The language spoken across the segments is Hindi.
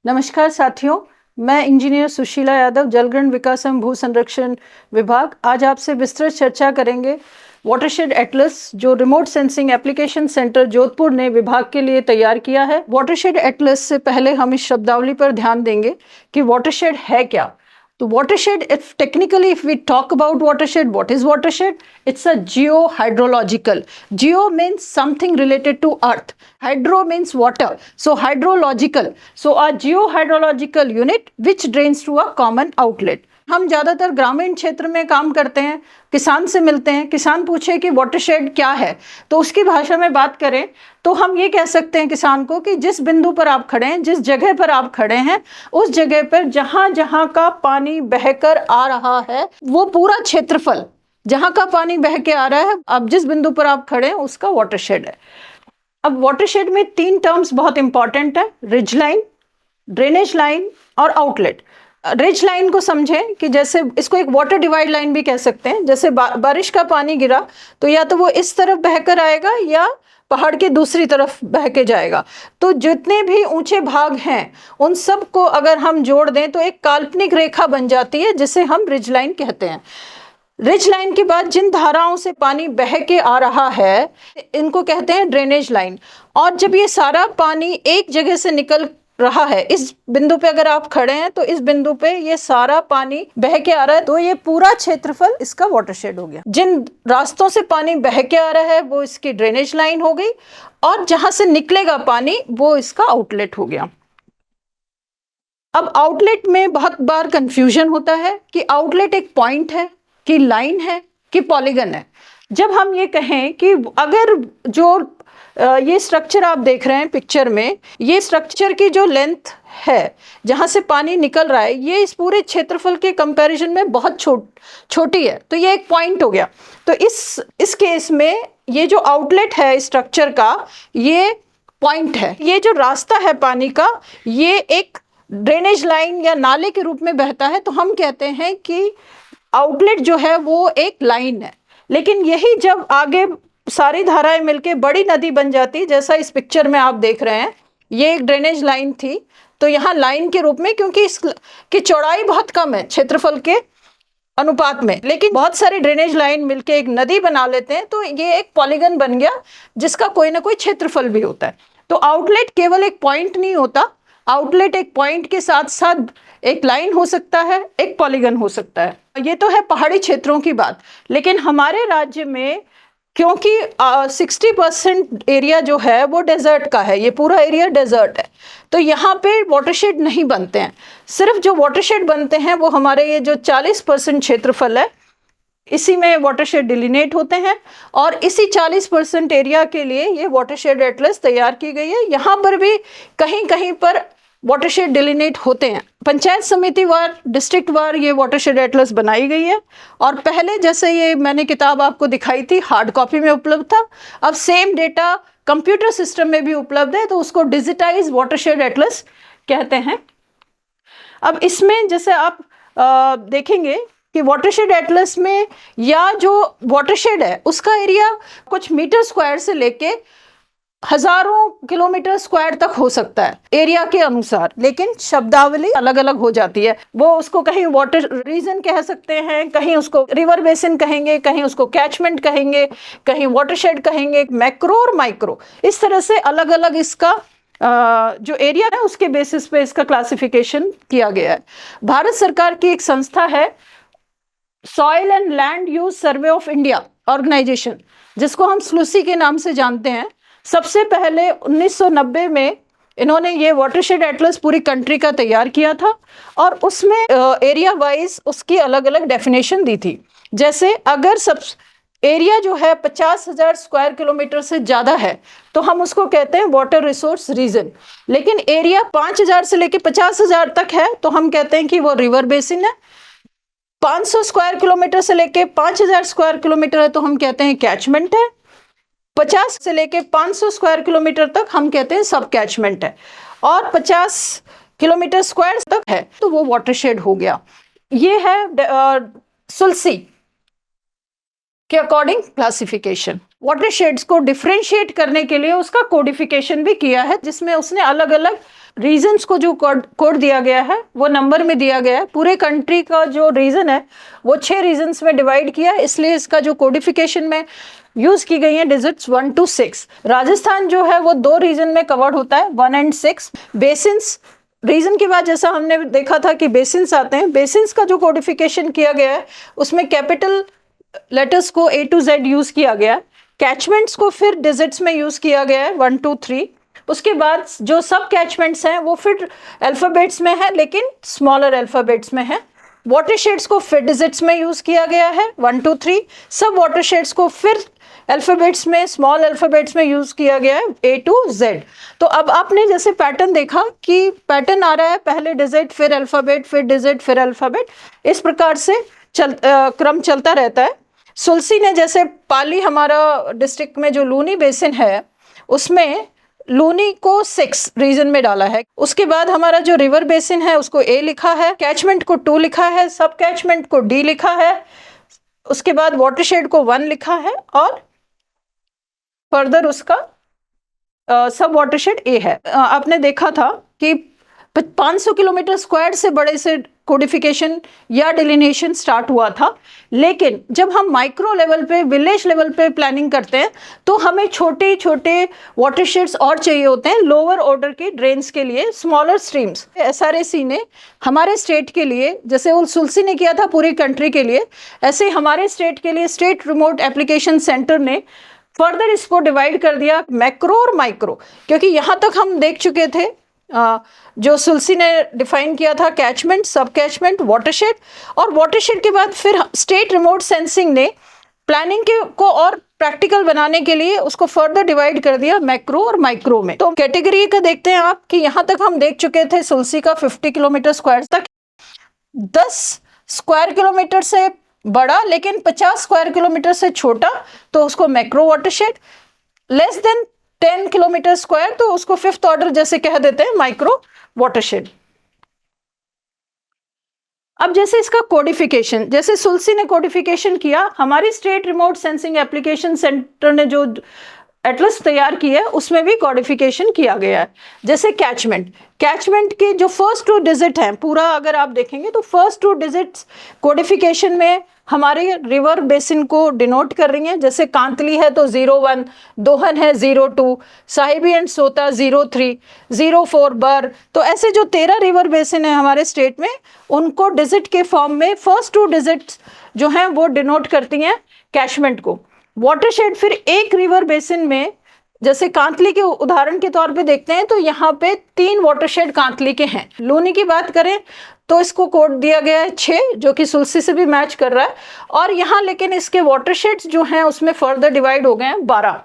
नमस्कार साथियों, मैं इंजीनियर सुशीला यादव, जलग्रहण विकास एवं भू संरक्षण विभाग। आज आपसे विस्तृत चर्चा करेंगे वाटरशेड एटलस, जो remote sensing application centre Jodhpur ने विभाग के लिए तैयार किया है। वाटरशेड एटलस से पहले हम इस शब्दावली पर ध्यान देंगे कि वाटरशेड है क्या। तो watershed, if technically if we talk about watershed, what is watershed? It's a geohydrological. Geo means something related to earth. Hydro means water. So hydrological. So a geohydrological unit which drains to a common outlet. हम ज़्यादातर ग्रामीण क्षेत्र में काम करते हैं, किसान से मिलते हैं। किसान पूछे कि वाटरशेड क्या है, तो उसकी भाषा में बात करें तो हम ये कह सकते हैं किसान को कि जिस बिंदु पर आप खड़े हैं, जिस जगह पर आप खड़े हैं, उस जगह पर जहां जहां का पानी बहकर आ रहा है, वो पूरा क्षेत्रफल जहां का पानी बह के आ रहा है, अब जिस बिंदु पर आप खड़े हैं उसका वाटरशेड है। अब वाटरशेड में 3 टर्म्स बहुत इंपॉर्टेंट है: रिज लाइन, ड्रेनेज लाइन और आउटलेट। रिज लाइन को समझें कि जैसे इसको एक वाटर डिवाइड लाइन भी कह सकते हैं। जैसे बारिश का पानी गिरा तो या तो वो इस तरफ बहकर आएगा या पहाड़ के दूसरी तरफ बह के जाएगा। तो जितने भी ऊंचे भाग हैं उन सब को अगर हम जोड़ दें तो एक काल्पनिक रेखा बन जाती है, जिसे हम रिज लाइन कहते हैं। रिज लाइन के बाद जिन धाराओं से पानी बह के आ रहा है, इनको कहते हैं ड्रेनेज लाइन। और जब ये सारा पानी एक जगह से निकल रहा है, इस बिंदु पे अगर आप खड़े हैं तो इस बिंदु पे ये सारा पानी बह के आ रहा है, तो ये पूरा क्षेत्रफल इसका वाटरशेड हो गया। जिन रास्तों से पानी बह के आ रहा है वो इसकी ड्रेनेज लाइन हो गई, और जहां से निकलेगा पानी वो इसका आउटलेट हो गया। अब आउटलेट में बहुत बार कंफ्यूजन होता है कि आउटलेट एक पॉइंट है कि लाइन है कि पॉलीगन है। जब हम ये कहें कि अगर जो ये स्ट्रक्चर आप देख रहे हैं पिक्चर में, ये स्ट्रक्चर की जो लेंथ है जहां से पानी निकल रहा है, ये इस पूरे क्षेत्रफल के कंपैरिजन में बहुत छोटी है, तो ये एक पॉइंट हो गया। तो इस केस में ये जो आउटलेट है स्ट्रक्चर का, ये पॉइंट है। ये जो रास्ता है पानी का, ये एक ड्रेनेज लाइन या नाले के रूप में बहता है, तो हम कहते हैं कि आउटलेट जो है वो एक लाइन है। लेकिन यही जब आगे सारी धाराएं मिलके बड़ी नदी बन जाती, जैसा इस पिक्चर में आप देख रहे हैं, ये एक ड्रेनेज लाइन थी, तो यहाँ लाइन के रूप में, क्योंकि इसकी चौड़ाई बहुत कम है क्षेत्रफल के अनुपात में, लेकिन बहुत सारे ड्रेनेज लाइन मिलके एक नदी बना लेते हैं, तो ये एक पॉलीगन बन गया जिसका कोई ना कोई क्षेत्रफल भी होता है। तो आउटलेट केवल एक पॉइंट नहीं होता, आउटलेट एक पॉइंट के साथ साथ एक लाइन हो सकता है, एक पॉलीगन हो सकता है। ये तो है पहाड़ी क्षेत्रों की बात। लेकिन हमारे राज्य में क्योंकि 60% एरिया जो है वो डेजर्ट का है, ये पूरा एरिया डेजर्ट है, तो यहाँ पे वाटरशेड नहीं बनते हैं। सिर्फ जो वाटरशेड बनते हैं वो हमारे ये जो 40% क्षेत्रफल है, इसी में वाटरशेड डिलिनेट होते हैं, और इसी 40% एरिया के लिए ये वाटरशेड एटलस तैयार की गई है। यहाँ पर भी कहीं कहीं पर वाटरशेड डिलिनेट होते हैं। पंचायत समिति वार, डिस्ट्रिक्ट वार ये वाटरशेड एटलस बनाई गई है। और पहले जैसे ये मैंने किताब आपको दिखाई थी, हार्ड कॉपी में उपलब्ध था, अब सेम डेटा कंप्यूटर सिस्टम में भी उपलब्ध है, तो उसको डिजिटाइज वाटरशेड एटलस कहते हैं। अब इसमें जैसे आप देखेंगे कि वाटरशेड एटलस में या जो वाटरशेड है उसका एरिया कुछ मीटर स्क्वायर से लेके हजारों किलोमीटर स्क्वायर तक हो सकता है एरिया के अनुसार, लेकिन शब्दावली अलग अलग हो जाती है। वो उसको कहीं वाटर रीजन कह सकते हैं, कहीं उसको रिवर बेसिन कहेंगे, कहीं उसको कैचमेंट कहेंगे, कहीं वाटरशेड कहेंगे, मैक्रो और माइक्रो, इस तरह से अलग अलग इसका जो एरिया है उसके बेसिस पे इसका क्लासिफिकेशन किया गया है। भारत सरकार की एक संस्था है soil and land use survey of India organisation, जिसको हम स्लूसी के नाम से जानते हैं। सबसे पहले 1990 में इन्होंने ये वाटरशेड एटलस पूरी कंट्री का तैयार किया था, और उसमें एरिया वाइज उसकी अलग अलग डेफिनेशन दी थी। जैसे अगर सब एरिया जो है 50,000 स्क्वायर किलोमीटर से ज़्यादा है तो हम उसको कहते हैं वाटर रिसोर्स रीजन। लेकिन एरिया 5,000 से लेके 50,000 तक है तो हम कहते हैं कि वो रिवर बेसिन है। 500 स्क्वायर किलोमीटर से लेके 5,000 स्क्वायर किलोमीटर है तो हम कहते हैं कैचमेंट है। 50 से लेके 500 स्क्वायर किलोमीटर तक हम कहते हैं सब कैचमेंट है, और 50 किलोमीटर स्क्वायर तक है तो वो वाटरशेड हो गया। ये है सुलसी के अकॉर्डिंग क्लासिफिकेशन। वाटरशेड्स को डिफरेंशिएट करने के लिए उसका कोडिफिकेशन भी किया है, जिसमें उसने अलग अलग रीजन्स को जो कोड दिया गया है वो नंबर में दिया गया है। पूरे कंट्री का जो रीजन है वो 6 रीजन्स में डिवाइड किया, इसलिए इसका जो कोडिफिकेशन में यूज की गई है डिजिट्स 1 to 6। राजस्थान जो है वो 2 रीजन में कवर्ड होता है, 1 and 6। बेसिन्स रीजन के बाद जैसा हमने देखा था कि बेसिन्स आते हैं, बेसिन्स का जो कोडिफिकेशन किया गया है उसमें कैपिटल लेटर्स को A to Z यूज किया गया है। कैचमेंट्स को फिर डिजिट्स में यूज किया गया है 1 2 3। उसके बाद जो सब कैचमेंट्स हैं वो फिर अल्फाबेट्स में है, लेकिन स्मॉलर अल्फाबेट्स में है। वाटरशेड्स को फिर डिजिट्स में यूज किया गया है 1 2 3। सब वाटरशेड्स को फिर अल्फाबेट्स में, स्मॉल अल्फाबेट्स में यूज किया गया है A to Z। तो अब आपने जैसे पैटर्न देखा कि पैटर्न आ रहा है, पहले डिजिट फिर अल्फाबेट फिर डिजिट फिर अल्फाबेट, इस प्रकार से क्रम चलता रहता है। सुलसी ने जैसे पाली हमारा डिस्ट्रिक्ट में जो लूनी बेसिन है उसमें लूनी को 6 रीजन में डाला है। उसके बाद हमारा जो रिवर बेसिन है उसको A लिखा है, कैचमेंट को 2 लिखा है, सब कैचमेंट को D लिखा है, उसके बाद वाटरशेड को 1 लिखा है और फर्दर उसका सब वाटरशेड A है। आपने देखा था कि 500 किलोमीटर स्क्वायर से बड़े से कोडिफिकेशन या डिलिनेशन स्टार्ट हुआ था, लेकिन जब हम माइक्रो लेवल पे, विलेज लेवल पे प्लानिंग करते हैं तो हमें छोटे छोटे वाटरशेड्स और चाहिए होते हैं लोअर ऑर्डर के ड्रेन्स के लिए, स्मॉलर स्ट्रीम्स। SRAC ने हमारे स्टेट के लिए, जैसे वो सुलसी ने किया था पूरी कंट्री के लिए, ऐसे हमारे स्टेट के लिए स्टेट रिमोट एप्लीकेशन सेंटर ने फर्दर इसको डिवाइड कर दिया मैक्रो और माइक्रो। क्योंकि यहाँ तक हम देख चुके थे जो सुलसी ने डिफाइन किया था कैचमेंट, सब कैचमेंट, वाटरशेड, और वाटरशेड के बाद फिर स्टेट रिमोट सेंसिंग ने प्लानिंग को और प्रैक्टिकल बनाने के लिए उसको फर्दर डिवाइड कर दिया मैक्रो और माइक्रो में। तो कैटेगरी का देखते हैं आप कि यहाँ तक हम देख चुके थे सुलसी का 50 किलोमीटर स्क्वायर तक, 10 स्क्वायर किलोमीटर से बड़ा लेकिन 50 स्क्वायर किलोमीटर से छोटा तो उसको macro watershed, less than 10 kilometre square तो उसको 5th ऑर्डर जैसे कह देते हैं माइक्रो वाटरशेड। अब जैसे इसका कोडिफिकेशन, जैसे सुलसी ने कोडिफिकेशन किया, हमारी state remote sensing application centre ने जो एटलस तैयार की है उसमें भी कोडिफिकेशन किया गया है। जैसे कैचमेंट के जो फर्स्ट 2 डिजिट हैं, पूरा अगर आप देखेंगे तो फर्स्ट 2 डिजिट्स कोडिफिकेशन में हमारे रिवर बेसिन को डिनोट कर रही हैं। जैसे कांतली है तो 01, दोहन है 02, साहिबी एंड सोता 03, 04 बर। तो ऐसे जो 13 रिवर बेसिन है हमारे स्टेट में, उनको डिजिट के फॉर्म में फर्स्ट 2 डिजिट्स जो हैं वो डिनोट करती हैं कैचमेंट को। वाटरशेड फिर एक रिवर बेसिन में, जैसे कांतली के उदाहरण के तौर पे देखते हैं तो यहाँ पे 3 वाटरशेड कांतली के हैं। लूनी की बात करें तो इसको कोड दिया गया है 6, जो कि सुलसी से भी मैच कर रहा है, और यहाँ लेकिन इसके वाटरशेड्स जो हैं उसमें फर्दर डिवाइड हो गए हैं 12।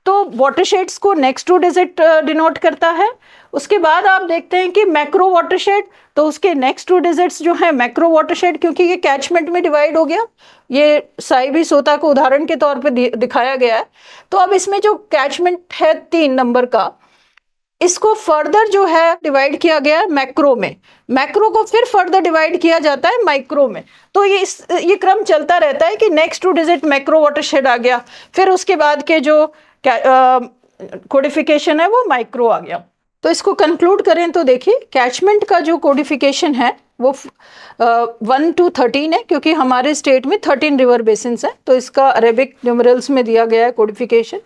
तो वाटरशेड्स को नेक्स्ट 2 डिजिट डिनोट करता है। उसके बाद आप देखते हैं कि मैक्रो वाटरशेड, तो उसके नेक्स्ट 2 डिजिट्स जो है मैक्रो वाटरशेड, क्योंकि ये कैचमेंट में डिवाइड हो गया, ये साहिबी सोता को उदाहरण के तौर पे दिखाया गया है। तो अब इसमें जो कैचमेंट है 3 नंबर का, इसको फर्दर जो है डिवाइड किया गया है मैक्रो में, मैक्रो को फिर फर्दर डिवाइड किया जाता है माइक्रो में। तो ये क्रम चलता रहता है कि नेक्स्ट 2 डिजिट मैक्रो वाटरशेड आ गया, फिर उसके बाद के जो कोडिफिकेशन है वो माइक्रो आ गया। तो इसको कंक्लूड करें तो देखिए, कैचमेंट का जो कोडिफिकेशन है वो 1 to 13 है, क्योंकि हमारे स्टेट में 13 रिवर बेसिन्स हैं, तो इसका अरेबिक न्यूमरल्स में दिया गया है कोडिफिकेशन।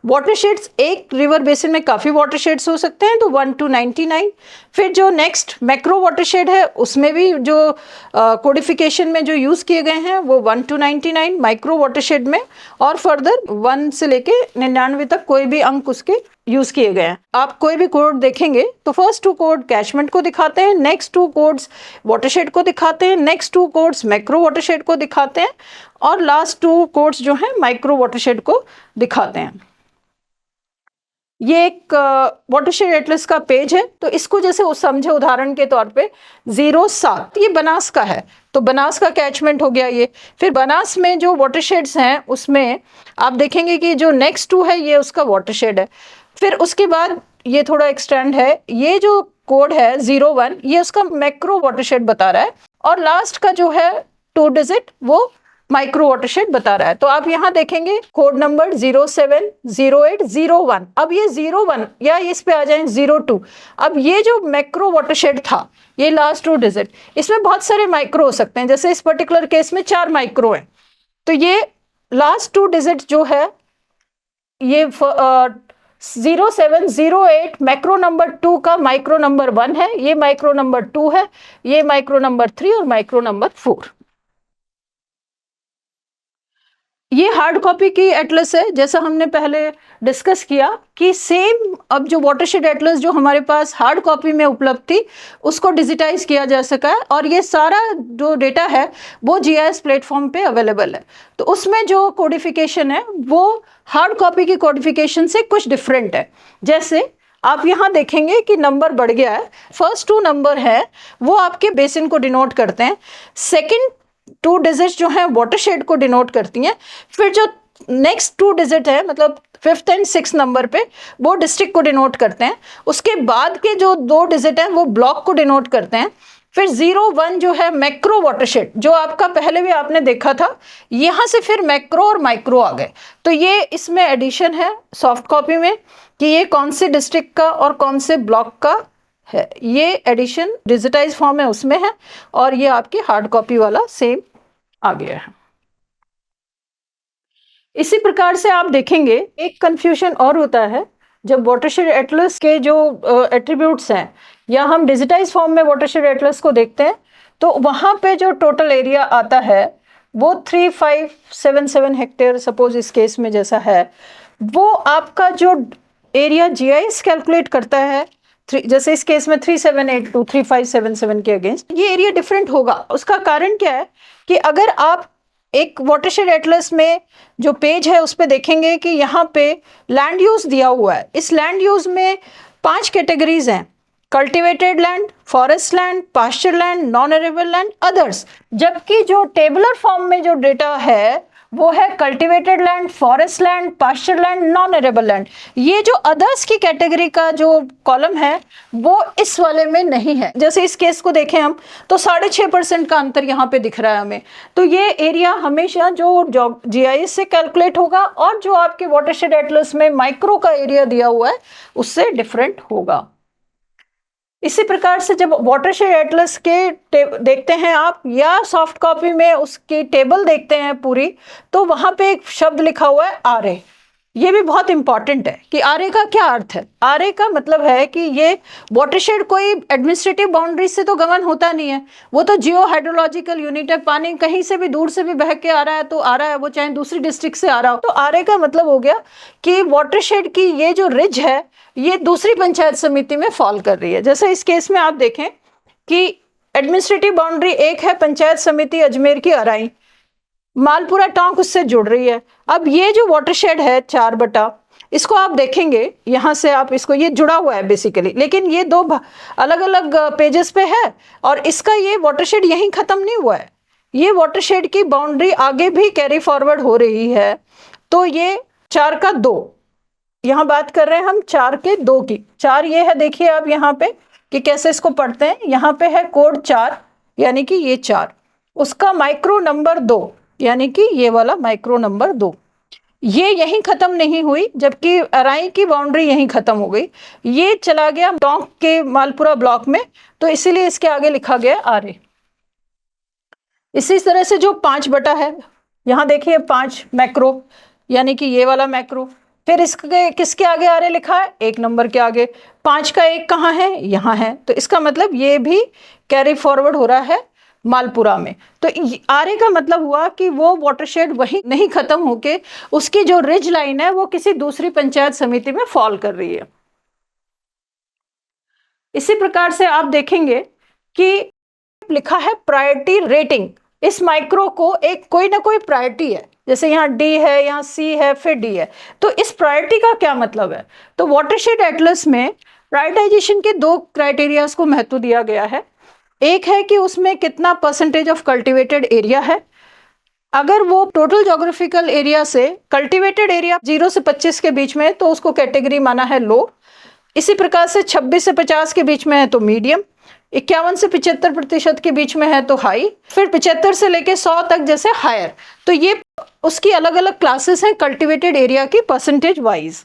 वाटरशेड्स, एक रिवर बेसिन में काफ़ी वाटरशेड्स हो सकते हैं, तो 1 to 99। फिर जो नेक्स्ट मैक्रो वाटरशेड है उसमें भी जो कोडिफिकेशन में जो यूज़ किए गए हैं वो 1 to 99 माइक्रो वाटरशेड में, और फर्दर 1 से लेके 99 तक कोई भी अंक उसके यूज़ किए गए हैं। आप कोई भी कोड देखेंगे तो फर्स्ट 2 कोड कैचमेंट को दिखाते हैं, नेक्स्ट 2 कोड्स वाटरशेड को दिखाते हैं, नेक्स्ट 2 कोड्स मैक्रो वाटरशेड को दिखाते हैं, और लास्ट 2 कोड्स जो हैं माइक्रो वाटरशेड को दिखाते हैं। ये एक वाटरशेड एटलस का पेज है, तो इसको जैसे समझे उदाहरण के तौर पे 07 ये बनास का है, तो बनास का कैचमेंट हो गया ये। फिर बनास में जो वाटरशेड्स हैं उसमें आप देखेंगे कि जो नेक्स्ट 2 है ये उसका वाटरशेड है। फिर उसके बाद ये थोड़ा एक्सटेंड है, ये जो कोड है 01 ये उसका मैक्रो वाटरशेड बता रहा है, और लास्ट का जो है 2 डिजिट वो माइक्रो वाटरशेड बता रहा है। तो आप यहाँ देखेंगे कोड नंबर 070801। अब ये 01 या इस पे आ जाए 02। अब ये जो मैक्रो वाटरशेड था, ये लास्ट 2 डिजिट, इसमें बहुत सारे माइक्रो हो सकते हैं। जैसे इस पर्टिकुलर केस में 4 माइक्रो है, तो ये लास्ट 2 डिजिट जो है ये 0708 मैक्रो नंबर 2 का माइक्रो नंबर 1 है, ये माइक्रो नंबर 2 है, ये माइक्रो नंबर 3 और माइक्रो नंबर 4। ये हार्ड कॉपी की एटलस है। जैसा हमने पहले डिस्कस किया कि सेम अब जो वाटरशेड एटलस जो हमारे पास हार्ड कॉपी में उपलब्ध थी, उसको डिजिटाइज किया जा सका है और ये सारा जो डेटा है वो जीआईएस प्लेटफॉर्म पे अवेलेबल है। तो उसमें जो कोडिफिकेशन है वो हार्ड कॉपी की कोडिफिकेशन से कुछ डिफरेंट है। जैसे आप यहाँ देखेंगे कि नंबर बढ़ गया है। फर्स्ट 2 नंबर है वो आपके बेसिन को डिनोट करते हैं, सेकेंड 2 डिजिट जो है वाटरशेड को डिनोट करती हैं, फिर जो नेक्स्ट 2 डिजिट है मतलब 5th एंड 6th नंबर पे वो डिस्ट्रिक्ट को डिनोट करते हैं। उसके बाद के जो 2 डिजिट हैं वो ब्लॉक को डिनोट करते हैं। फिर 01 जो है मैक्रो वाटरशेड, जो आपका पहले भी आपने देखा था, यहाँ से फिर मैक्रो और माइक्रो आ गए। तो ये इसमें एडिशन है सॉफ्ट कॉपी में कि ये कौन से डिस्ट्रिक्ट का और कौन से ब्लॉक का है, ये एडिशन डिजिटाइज फॉर्म में उसमें है और ये आपकी हार्ड कॉपी वाला सेम आ गया है। इसी प्रकार से आप देखेंगे एक कंफ्यूजन और होता है जब वाटरशेड एटलस के जो एट्रीब्यूट्स हैं या हम डिजिटाइज फॉर्म में वाटरशेड एटलस को देखते हैं, तो वहाँ पे जो टोटल एरिया आता है वो 3577 हेक्टेयर सपोज इस केस में जैसा है, वो आपका जो एरिया जीआईएस कैलकुलेट करता है जैसे इस केस में 3782 3577 के अगेंस्ट ये एरिया डिफरेंट होगा। उसका कारण क्या है कि अगर आप एक वाटरशेड एटलस में जो पेज है उस पे देखेंगे कि यहाँ पे लैंड यूज दिया हुआ है। इस लैंड यूज में 5 कैटेगरीज हैं, cultivated land, forest land, pasture land, non arable land, others. जबकि जो टेबुलर फॉर्म में जो डेटा है वो है cultivated land, forest land, pasture land, non arable land. ये जो अदर्स की कैटेगरी का जो कॉलम है वो इस वाले में नहीं है। जैसे इस केस को देखें हम तो 6.5% का अंतर यहाँ पे दिख रहा है हमें। तो ये एरिया हमेशा जो जीआईएस से कैलकुलेट होगा और जो आपके वाटरशेड एटलस में माइक्रो का एरिया दिया हुआ है उससे डिफरेंट होगा। इसी प्रकार से जब वाटरशेड एटलस के देखते हैं आप या सॉफ्ट कॉपी में उसकी टेबल देखते हैं पूरी, तो वहां पे एक शब्द लिखा हुआ है आरए। ये भी बहुत इंपॉर्टेंट है कि आरए का क्या अर्थ है। आरए का मतलब है कि ये वाटरशेड कोई एडमिनिस्ट्रेटिव बाउंड्री से तो गवर्न होता नहीं है, वो तो जियो हाइड्रोलॉजिकल यूनिट है। पानी कहीं से भी दूर से भी बह के आ रहा है तो आ रहा है, वो चाहे दूसरी डिस्ट्रिक्ट से आ रहा हो। तो आरए का मतलब हो गया कि वाटरशेड की ये जो रिज है ये दूसरी पंचायत समिति में फॉल कर रही है। जैसे इस केस में आप देखें कि एडमिनिस्ट्रेटिव बाउंड्री एक है पंचायत समिति अजमेर की अराई, मालपुरा टोंक उससे जुड़ रही है। अब ये जो वाटरशेड है 4 बटा, इसको आप देखेंगे यहाँ से आप इसको, ये जुड़ा हुआ है बेसिकली, लेकिन ये 2 अलग अलग पेजेस पे है और इसका ये वाटरशेड यहीं खत्म नहीं हुआ है। ये वाटरशेड की बाउंड्री आगे भी कैरी फॉरवर्ड हो रही है। तो ये 4 का 2, यहाँ बात कर रहे हैं हम 4 के 2 की। 4 ये है, देखिए आप यहाँ पे कि कैसे इसको पढ़ते हैं। यहाँ पे है कोड 4 यानी कि ये 4, उसका माइक्रो नंबर 2 यानी कि ये वाला माइक्रो नंबर 2, ये यहीं खत्म नहीं हुई जबकि अराई की बाउंड्री यहीं खत्म हो गई। ये चला गया टोंक के मालपुरा ब्लॉक में, तो इसीलिए इसके आगे लिखा गया आरए। इसी तरह से जो 5 बटा है, यहाँ देखिए 5 मैक्रो यानी कि ये वाला मैक्रो, फिर इसके किसके आगे आरए लिखा है, 1 नंबर के आगे। 5 का 1 कहाँ है, यहाँ है, तो इसका मतलब ये भी कैरी फॉरवर्ड हो रहा है मालपुरा में। तो आरए का मतलब हुआ कि वो वाटरशेड वहीं नहीं खत्म होके उसकी जो रिज लाइन है वो किसी दूसरी पंचायत समिति में फॉल कर रही है। इसी प्रकार से आप देखेंगे कि लिखा है प्रायोरिटी रेटिंग। इस माइक्रो को एक कोई ना कोई प्रायोरिटी है, जैसे यहाँ डी है, यहाँ सी है, फिर डी है। तो इस प्रायोरिटी का क्या मतलब है, तो वाटरशेड एटलस में प्रायोरिटाइजेशन के 2 क्राइटेरियाज को महत्व दिया गया है। एक है कि उसमें कितना परसेंटेज ऑफ कल्टिवेटेड एरिया है। अगर वो टोटल ज्योग्राफिकल एरिया से कल्टिवेटेड एरिया 0 से 25 के बीच में है तो उसको कैटेगरी माना है लो। इसी प्रकार से 26 से 50 के बीच में है तो मीडियम, 51 से 75% के बीच में है तो हाई, फिर 75 से लेके 100 तक जैसे हायर। तो ये उसकी अलग अलग क्लासेस हैं कल्टिवेटेड एरिया की परसेंटेज वाइज।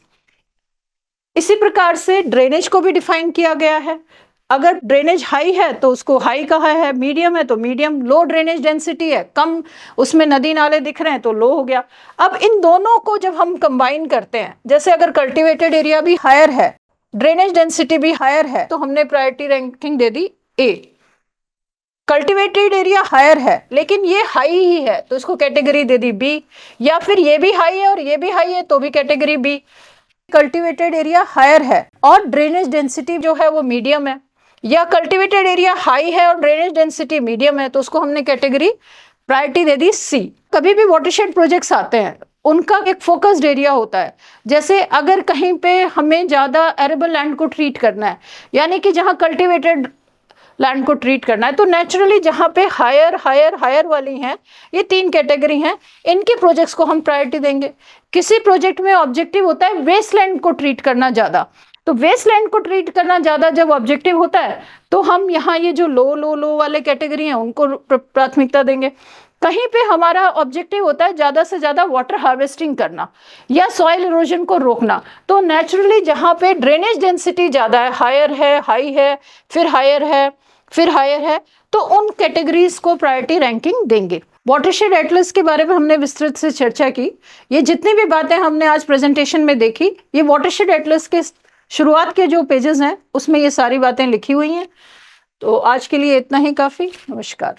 इसी प्रकार से ड्रेनेज को भी डिफाइन किया गया है। अगर ड्रेनेज हाई है तो उसको हाई कहा है, मीडियम है तो मीडियम, लो ड्रेनेज डेंसिटी है, कम उसमें नदी नाले दिख रहे हैं तो लो हो गया। अब इन दोनों को जब हम कंबाइन करते हैं, जैसे अगर कल्टिवेटेड एरिया भी हायर है, ड्रेनेज डेंसिटी भी हायर है, तो हमने प्रायोरिटी रैंकिंग दे दी ए। कल्टिवेटेड एरिया हायर है लेकिन ये हाई ही है तो इसको कैटेगरी दे दी बी, या फिर ये भी हाई है और ये भी हाई है तो भी category B. Cultivated area higher है और ड्रेनेज डेंसिटी जो है वो मीडियम है, या कल्टिवेटेड एरिया हाई है और ड्रेनेज डेंसिटी मीडियम है, तो उसको हमने कैटेगरी प्रायोरिटी दे दी सी। कभी भी वाटरशेड प्रोजेक्ट्स आते हैं उनका एक फोकस्ड एरिया होता है। जैसे अगर कहीं पे हमें ज़्यादा एरेबल लैंड को ट्रीट करना है, यानी कि जहाँ कल्टिवेटेड लैंड को ट्रीट करना है, तो नेचुरली जहाँ पे हायर हायर हायर वाली हैं, ये 3 कैटेगरी हैं, इनके प्रोजेक्ट्स को हम प्रायोरिटी देंगे। किसी प्रोजेक्ट में ऑब्जेक्टिव होता है वेस्टलैंड को ट्रीट करना ज़्यादा, तो वेस्टलैंड को ट्रीट करना ज़्यादा जब ऑब्जेक्टिव होता है तो हम यहाँ ये जो लो लो लो वाले कैटेगरी हैं उनको प्राथमिकता देंगे। कहीं पे हमारा ऑब्जेक्टिव होता है ज़्यादा से ज़्यादा वाटर हार्वेस्टिंग करना या सॉइल इरोजन को रोकना, तो नेचुरली जहाँ पे ड्रेनेज डेंसिटी ज़्यादा है, हायर है, हाई है, फिर हायर है, फिर हायर है, तो उन कैटेगरीज को प्रायोरिटी रैंकिंग देंगे। वाटरशेड एटलस के बारे में हमने विस्तृत से चर्चा की। ये जितनी भी बातें हमने आज प्रेजेंटेशन में देखी, ये वाटरशेड एटलस के शुरुआत के जो पेजेस हैं उसमें ये सारी बातें लिखी हुई हैं। तो आज के लिए इतना ही काफ़ी। नमस्कार।